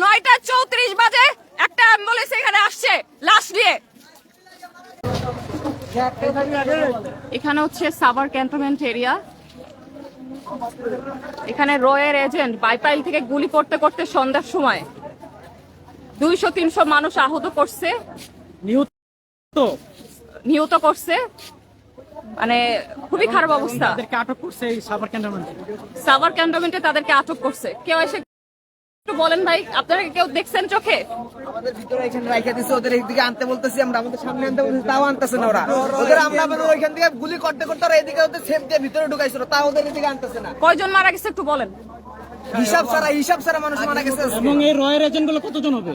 9:34 বাজে একটা অ্যাম্বুলেন্স এখানে আসছে লাশ নিয়ে। এখানে হচ্ছে সাভার ক্যান্টনমেন্ট এরিয়া। এখানে রয়ের এজেন্ট বাইপাইল থেকে গুলি করতে করতে সন্ধ্যার সময় 200-300 মানুষ আহত করছে, নিহত করছে। মানে খুবই খারাপ অবস্থা। আটক করছে এই সাভার ক্যান্টনমেন্টে তাদেরকে আটক করছে। কেউ এসে একটু বলেন ভাই, আপনারা কেউ দেখছেন চোখে? আমাদের ভিতরে এখানে রাইখা দিছে, ওদের এইদিকে আনতে বলতেছি আমরা, আমাদের সামনে আনতে বলতেছি, তাও আনতেছে না ওরা। ওদের আমরা ওইখান থেকে গুলি করতে করতে ওরা এদিকে ওদের সেফ দিয়ে ভিতরে ঢুকাইছিল, তাও ওদের এদিকে আনতেছে না। কয়জন মারা গেছে একটু বলেন। হিসাব ছাড়া মানুষ মারা গেছে। এবং এই রয়ের এজেন্ট গুলো কতজন হবে?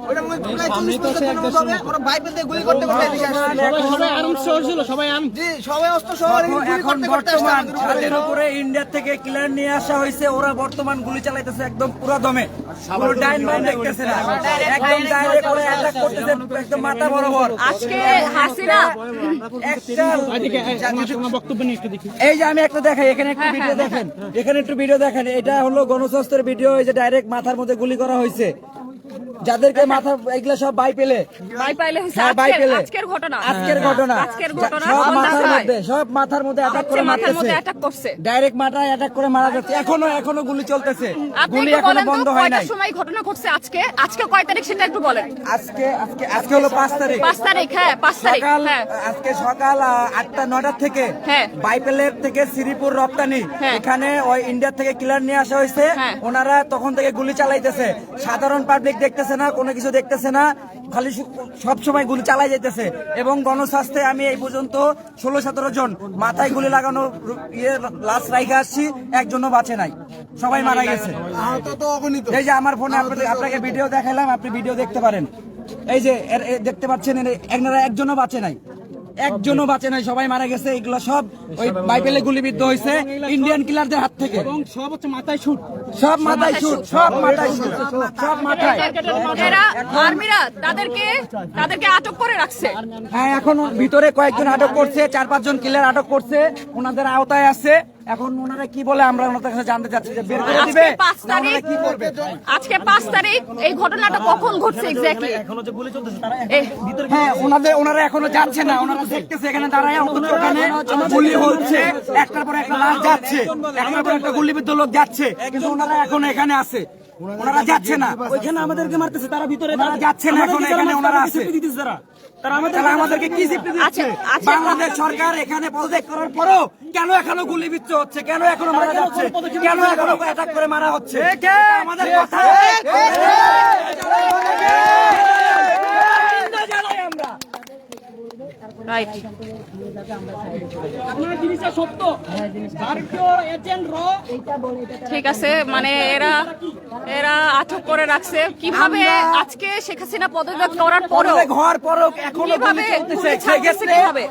ওটা মনে হয় 40-50 হবে। ওরা বাইবেল দিয়ে গুলি করতে করতে এদিকে আসছে। সবাই আর্মস সহ ছিল, সবাই আর্মস। জি, সবাই অস্ত্র সহ গুলি করতে করতে বর্তমান আসছে। ছাদের উপরে ইন্ডিয়া থেকে ক্লিয়ার নিয়ে আসা হয়েছে, ওরা বর্তমান গুলি চালাইতেছে একদম পুরো দমে। কোনো ডাইন বাইন দেখতেছে না, একদম ডাইরেক্ট করে অ্যাটাক করতেছে একদম মাথা বরাবর। আজকে হাসিনা একটা বক্তব্য নিয়ে একটু দেখি। এই যে আমি একটা দেখাই, এখানে একটু ভিডিও দেখেন, এখানে একটু ভিডিও দেখেন। এটা হলো গণস্বাস্থ্যের ভিডিও। এই যে ডাইরেক্ট মাথার মধ্যে গুলি করা হয়েছে, যাদেরকে মাথা এগুলা সব বাইপাইলে হয়েছে। আজকের ঘটনা সব মাথার মধ্যে অ্যাটাক করে মারতেছে, ডাইরেক্ট মাথায় অ্যাটাক করে মারা যাচ্ছে। এখনো গুলি চলতেছে, গুলি এখনো বন্ধ হয় নাই। সময় ঘটনা ঘটছে আজকে কয় তারিখ সেটা একটু বলেন। আজকে হলো 5 তারিখ। 5 তারিখ, হ্যাঁ 5 তারিখ। আজকে সকাল 8টা-9টা থেকে বাইপেলের থেকে শ্রীপুর রপ্তানি, এখানে ওই ইন্ডিয়া থেকে ক্লিয়ার নিয়ে আসা হয়েছে। ওনারা তখন থেকে গুলি চালাইতেছে, সাধারণ পাবলিক দেখতেছে না, কোনো কিছু দেখতেছে না, খালি সব সময় গুলি চালাই যাইতেছে। এবং গণস্বাস্থ্যে আমি এই পর্যন্ত 16-17 জন মাথায় গুলি লাগানো লাশ রাইখে আসছি, একজনও বাঁচে নাই, সবাই মারা গেছে। এই যে আমার ফোনে আপনাকে ভিডিও দেখালাম, আপনি ভিডিও দেখতে পারেন। এই যে দেখতে পাচ্ছেন, এনারা একজনও বাঁচে নাই, সবাই মারা গেছে। এগুলো সব ওই বাইবেলে গুলিবিদ্ধ হয়েছে ইন্ডিয়ান কিলারদের হাত থেকে। এবং সব হচ্ছে মাথায় শুট, সব মাথায়। এরা আর্মিরা তাদেরকে আটক করে রাখছে। হ্যাঁ, এখন ভিতরে কয়েকজন আটক করছে, 4-5 জন কিলার আটক করছে, ওনাদের আওতায় আছে। এখন ওনারা কি বলে আমরা ওনাদের কাছে জানতে চাচ্ছি যে বের করে দিবে কি করবে। আজকে 5 তারিখ এই ঘটনাটা কখন ঘটছে এক্স্যাক্টলি? এখনো যে গুলি চলতেছে তারা ভিতরে। হ্যাঁ, ওনারা এখনো যাচ্ছে না, ওনারা দেখতেছে এখানে দাঁড়ায়, অথচ ওখানে গুলি হচ্ছে, একটার পর একটা লাশ যাচ্ছে, একটার পর একটা গুলিবিদ্ধ লোক যাচ্ছে, কিন্তু ওনারা এখনো এখানে আছে, ওনারা যাচ্ছে না। ওইখানে আমাদেরকে মারতেছে, তারা ভিতরে যাচ্ছে না, এখন এখানে ওনারা আছে। তারা আমাদেরকে কি জিপি দিচ্ছে? বাংলাদেশ সরকার এখানে পদত্যাগ করার পরও কেন এখনো গুলিবিদ্ধ হচ্ছে, কেন এখনো মারা যাচ্ছে, কেন এখনো অ্যাটাক করে মারা হচ্ছে? আমাদের কথা আমরা রাইট। ঠিক আছে, মানে এরা আটক করে রাখছে কিভাবে? আজকে শেখ হাসিনা পদত্যাগ করার পরও এখনো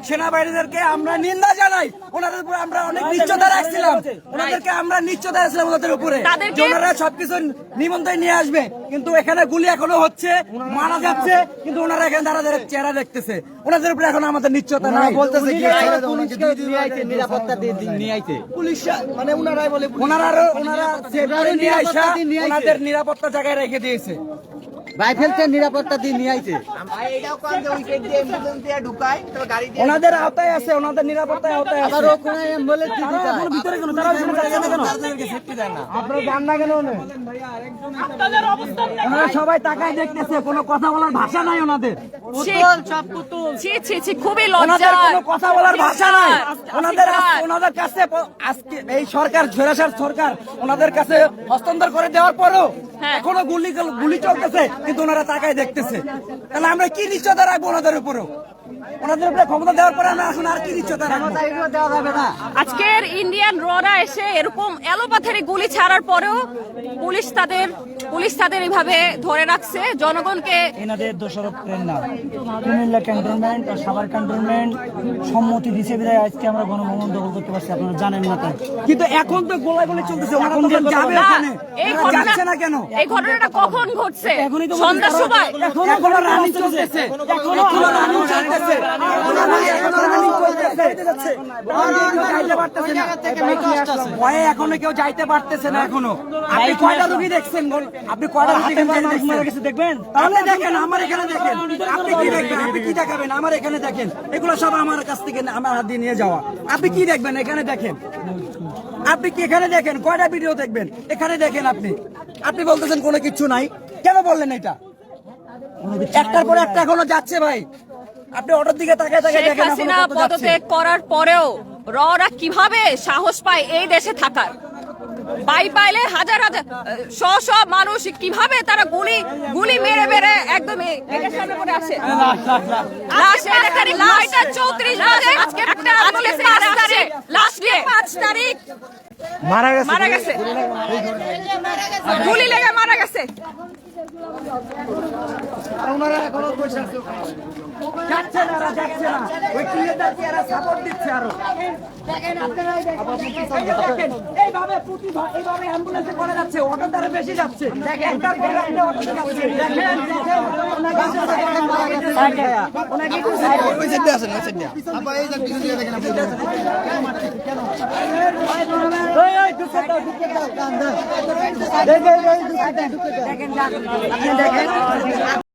সেনাবাহিনীদেরকে আমরা নিন্দা জানাই, ওনাদের উপরে আমরা অনেক নিশ্চয়তা রাখছিলাম, ওনাদের উপরে ওনারা সবকিছু নিমন্ত্রণ নিয়ে আসবে, কিন্তু এখানে গুলি এখনো হচ্ছে, মারা যাচ্ছে, কিন্তু ওনারা এখানে দাঁড়াদের চেহারা দেখতেছে, ওনাদের উপরে এখন আমাদের নিশ্চয়তা নাই। বলতেছে নিরাপত্তা নিয়ে আইতে পুলিশ, মানে ওনারাই বলে ওনাদের নিরাপত্তা জায়গায় রেখে দিয়েছে, রাইফেলতে নিরাপত্তা দিয়ে নিয়ে আইছে। ওনাদের আওতায় আছে, ওনাদের নিরাপত্তায় আওতায় আছে। আপনারা জান না কেন? ওনারা সবাই তাকায় দেখতেছে, কোনো কথা বলার ভাষা নাই ওনাদের, খুবই লজ্জা, কোনো কথা বলার ভাষা নাই ওনাদের কাছে। আজকে এই সরকার, ঝোরাসার সরকার ওনাদের কাছে হস্তান্তর করে দেওয়ার পরও এখনো গুলি চলতেছে, কিন্তু ওনারা তাকায় দেখতেছে। তাহলে আমরা কি নিশ্চয়তা রাখবো ওনাদের উপরেও? ওনাদের উপরে ক্ষমতা দেওয়ার পরে আমরা এখন আর কি নিশ্চয়তা রাখবো? দেওয়া যাবে না। আজকের ইন্ডিয়ান ররা এসে এরকম এলোপাথারি গুলি ছাড়ার পরেও পুলিশ তাদের এইভাবে ধরে রাখছে জনগণকে। এনাদের দোষারোপ করেন না, কুমিল্লা ক্যান্টনমেন্ট আর সাভার ক্যান্টনমেন্ট সম্মতি দিছে বিধায় আজকে আমরা গণভবন দখল করতে পারছি, আপনারা জানেন না তাই। কিন্তু এখন তো গোলাগুলি চলতেছে, এখন যাবে ওখানে, যাচ্ছে না কেন? এই ঘটনাটা কখন ঘটছে? সন্ধ্যার সময়। এখনো রানিং চলতেছে, এখনো রানিং চলতেছে। গোলাগুলি এখনো রানিং চলতেছে। কেউ যাইতে পারতেছে না। ভয়ে এখনো কেউ যাইতে পারতেছে না এখনো। আপনি কয়টা রোগী দেখছেন? আপনি কয়টা রোগী দেখবেন আপনি দেখেন, আমার এখানে দেখেন। আপনি কি দেখবেন? আপনি কি দেখাবেন? আমার এখানে দেখেন। এগুলো সব আমার কাছ থেকে আমার হাত দিয়ে নিয়ে যাওয়া। আপনি কি দেখবেন? এখানে দেখেন। আপনি কি এখানে দেখেন? কয়টা ভিডিও দেখবেন? এখানে দেখেন। আপনি বলতেছেন কোনো কিছু নাই। কেন বললেন এটা? একটার পর একটা এখনো যাচ্ছে ভাই। আপনি অটোর দিকে তাকিয়ে শেখ দেখেন এখনো হাসিনা কত যাচ্ছে। পদত্যাগ করার পরেও ররা কিভাবে সাহস পায় এই দেশে থাকার? বাইপাইলে হাজার হাজার শ মানুষ কিভাবে তারা গুলি মেরে মেরে একদম এটার সামনে করে আসে। লাশ এলাকারই লাশ 34 বাজে আজকে একটা অ্যাম্বুলেন্স আসছে। লাস্ট ডে 5 তারিখ মারা গেছে। গুলি লেগে মারা গেছে। যাচ্ছে না, এরা যাচ্ছে না। ওই ক্লিয়ারদেরকে এরা সাপোর্ট দিচ্ছে আরো। দেখেন, এইভাবে এইভাবে অ্যাম্বুলেন্সে করে যাচ্ছে, অটো তারা বেশি যাচ্ছে। একটার পর একটা অটো যাচ্ছে। দেখেন, দেখেন।